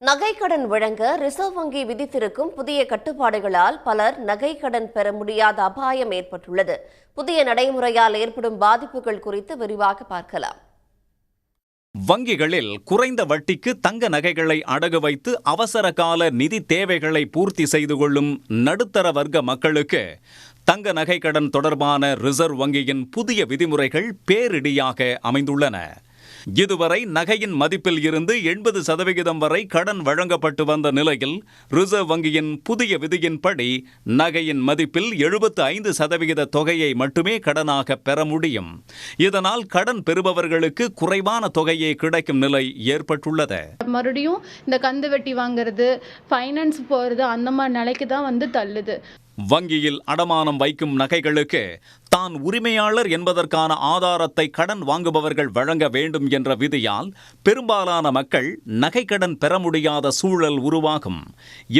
நகைக்கடன் வழங்க ரிசர்வ் வங்கி விதித்திருக்கும் புதிய கட்டுப்பாடுகளால் பலர் நகைக்கடன் பெற முடியாத அபாயம் ஏற்பட்டுள்ளது. புதிய நடைமுறையால் ஏற்படும் பாதிப்புகள் குறித்து விரிவாக பார்க்கலாம். வங்கிகளில் குறைந்த வட்டிக்கு தங்க நகைகளை அடகு வைத்து அவசர கால நிதி தேவைகளை பூர்த்தி செய்து கொள்ளும் நடுத்தர வர்க்க மக்களுக்கு தங்க நகைக்கடன் தொடர்பான ரிசர்வ் வங்கியின் புதிய விதிமுறைகள் பேரிடியாக அமைந்துள்ளன. இதுவரை நகையின் மதிப்பில் இருந்து 80% வரை கடன் வழங்கப்பட்டு வந்த நிலையில் ரிசர்வ் வங்கியின் புதிய விதியின்படி நகையின் மதிப்பில் 75% தொகையை மட்டுமே கடனாக பெற முடியும். இதனால் கடன் பெறுபவர்களுக்கு குறைவான தொகையே கிடைக்கும் நிலை ஏற்பட்டுள்ளது. மறுபடியும் இந்த கந்து வெட்டி வாங்குறது, ஃபைனான்ஸ் போறது அந்த மாதிரி நிலைக்கு தான் தள்ளுது. வங்கியில் அடமானம் வைக்கும் நகைகளுக்கு தான் உரிமையாளர் என்பதற்கான ஆதாரத்தை கடன் வாங்குபவர்கள் வழங்க வேண்டும் என்ற விதியால் பெரும்பாலான மக்கள் நகைக்கடன் பெற முடியாத சூழல் உருவாகும்.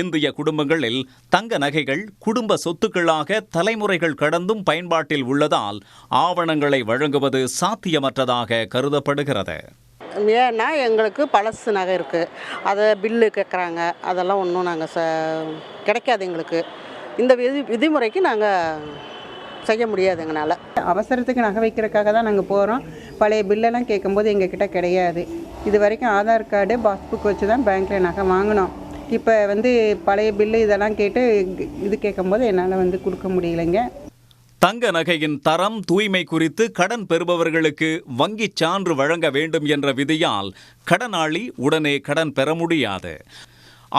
இந்திய குடும்பங்களில் தங்க நகைகள் குடும்ப சொத்துக்களாக தலைமுறைகள் கடந்தும் பயன்பாட்டில் உள்ளதால் ஆவணங்களை வழங்குவது சாத்தியமற்றதாக கருதப்படுகிறது. ஏன்னா எங்களுக்கு பழசு நகை இருக்குது, அதை பில்லு கேட்குறாங்க, அதெல்லாம் ஒன்றும் நாங்கள் கிடைக்காது. எங்களுக்கு இந்த விதிமுறைக்கு நாங்கள் செய்ய முடியாது. எங்களால் அவசரத்துக்கு நகை வைக்கிறதுக்காக தான் நாங்கள் போகிறோம். பழைய பில்லெல்லாம் கேட்கும்போது எங்ககிட்ட கிடையாது. இது வரைக்கும் ஆதார் கார்டு, பாஸ்புக் வச்சு தான் பேங்க்கில் நகை வாங்கினோம். இப்போ பழைய பில்லு இதெல்லாம் கேட்டு இது கேட்கும்போது என்னால் கொடுக்க முடியலைங்க. தங்க நகையின் தரம், தூய்மை குறித்து கடன் பெறுபவர்களுக்கு வங்கிச் சான்று வழங்க வேண்டும் என்ற விதியால் கடனாளி உடனே கடன் பெற முடியாது.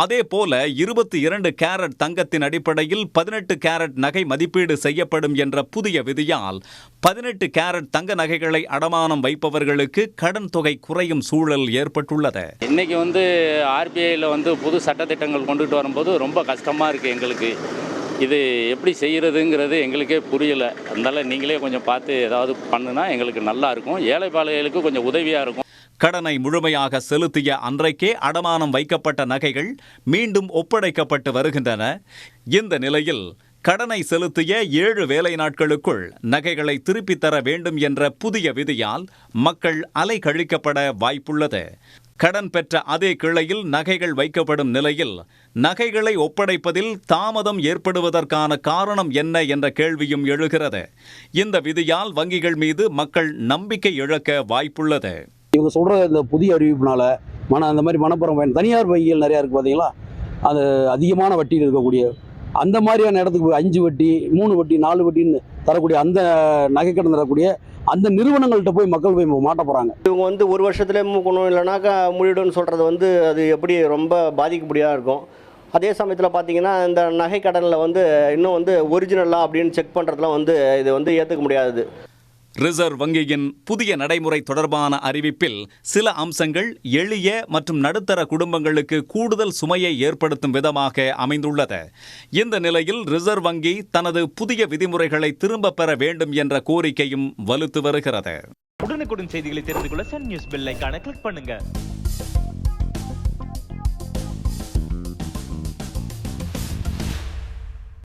அதேபோல 22 கேரட் தங்கத்தின் அடிப்படையில் 18 கேரட் நகை மதிப்பீடு செய்யப்படும் என்ற புதிய விதியால் 18 கேரட் தங்க நகைகளை அடமானம் வைப்பவர்களுக்கு கடன் தொகை குறையும் சூழல் ஏற்பட்டுள்ளது. இன்னைக்கு ஆர்பிஐயில் புது சட்டத்திட்டங்கள் கொண்டுட்டு வரும்போது ரொம்ப கஷ்டமாக இருக்குது எங்களுக்கு. இது எப்படி செய்கிறதுங்கிறது எங்களுக்கே புரியலை. அதனால நீங்களே கொஞ்சம் பார்த்து ஏதாவது பண்ணுனா எங்களுக்கு நல்லா இருக்கும். ஏழை பாளைகளுக்கு கொஞ்சம் உதவியாக இருக்கும். கடனை முழுமையாக செலுத்திய அன்றைக்கே அடமானம் வைக்கப்பட்ட நகைகள் மீண்டும் ஒப்படைக்கப்பட்டு வருகின்றன. இந்த நிலையில் கடனை செலுத்திய 7 வேலை நாட்களுக்குள் நகைகளை திருப்பித் தர வேண்டும் என்ற புதிய விதியால் மக்கள் அலைக்கழிக்கப்பட வாய்ப்புள்ளது. கடன் பெற்ற அதே கிளையில் நகைகள் வைக்கப்படும் நிலையில் நகைகளை ஒப்படைப்பதில் தாமதம் ஏற்படுவதற்கான காரணம் என்ன என்ற கேள்வியும் எழுகிறது. இந்த விதியால் வங்கிகள் மீது மக்கள் நம்பிக்கை இழக்க வாய்ப்புள்ளது. இவங்க சொல்கிற இந்த புதிய அறிவிப்புனால அந்த மாதிரி மனப்புறம் தனியார் வங்கிகள் நிறையா இருக்குது பார்த்தீங்களா, அது அதிகமான வட்டியில் இருக்கக்கூடிய அந்த மாதிரியான இடத்துக்கு 5 வட்டி 3 வட்டி 4 வட்டின்னு தரக்கூடிய அந்த நகைக்கடன் தரக்கூடிய அந்த நிறுவனங்கள்கிட்ட போய் மக்கள் போய் மாட்ட போகிறாங்க. இவங்க 1 வருஷத்துல மூக்கணும் இல்லைனாக்கா முழிடுன்னு சொல்கிறது அது எப்படி ரொம்ப பாதிக்கப்படியாக இருக்கும். அதே சமயத்தில் பார்த்தீங்கன்னா இந்த நகை கடனில் இன்னும் ஒரிஜினலாக அப்படின்னு செக் பண்ணுறதுலாம் இது ஏற்றுக்க முடியாது. ரிசர்வ் வங்கியின் புதிய நடைமுறை தொடர்பான அறிவிப்பில் சில அம்சங்கள் எளிய மற்றும் நடுத்தர குடும்பங்களுக்கு கூடுதல் சுமையை ஏற்படுத்தும் விதமாக அமைந்துள்ளது. இந்த நிலையில் ரிசர்வ் வங்கி தனது புதிய விதிமுறைகளை திரும்ப பெற வேண்டும் என்ற கோரிக்கையும் வலுத்து வருகிறது. உடனுக்குடன் செய்திகளை தெரிந்து கொள்ள சன் நியூஸ் பெல் ஐகானை கிளிக் பண்ணுங்க.